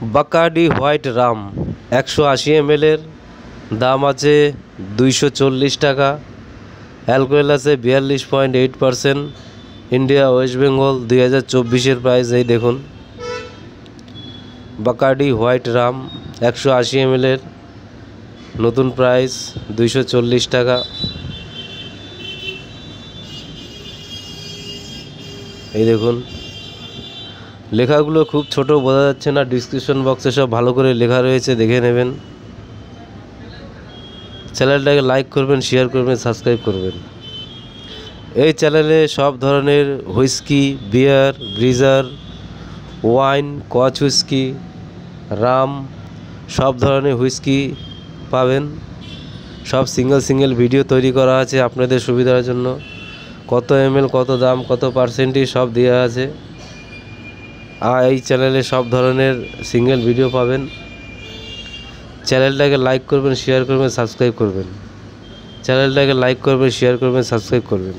বাকার্ডি white Ram 180 ml এর দাম আছে 240 টাকা। অ্যালকোহল আছে 42.8%। ইন্ডিয়া ওয়েস্ট বেঙ্গল 2024-এর প্রাইস এই দেখুন। বাকার্ডি হোয়াইট রাম 180 ml এর নতুন প্রাইস 240 টাকা। এই দেখুন, লেখাগুলো খুব ছোট, বোঝা যাচ্ছে না। ডিসক্রিপশন বক্সে সব ভালো করে লেখা রয়েছে, দেখে নেবেন। চ্যানেলটাকে লাইক করবেন, শেয়ার করবেন, সাবস্ক্রাইব করবেন। এই চ্যানেলে সব ধরনের হুইস্কি, বিয়ার, ব্রিজার, ওয়াইন, কচ হুইস্কি, রাম, সব ধরনের হুইস্কি পাবেন। সব সিঙ্গেল ভিডিও তৈরি করা আছে আপনাদের সুবিধার জন্য। কত ml, কত দাম, কত পার্সেন্টেজ সব দেওয়া আছে। আর এই চ্যানেলে সব ধরনের সিঙ্গেল ভিডিও পাবেন। চ্যানেলটাকে লাইক করবেন, শেয়ার করবেন, সাবস্ক্রাইব করবেন। চ্যানেলটাকে লাইক করবেন, শেয়ার করবেন, সাবস্ক্রাইব করবেন।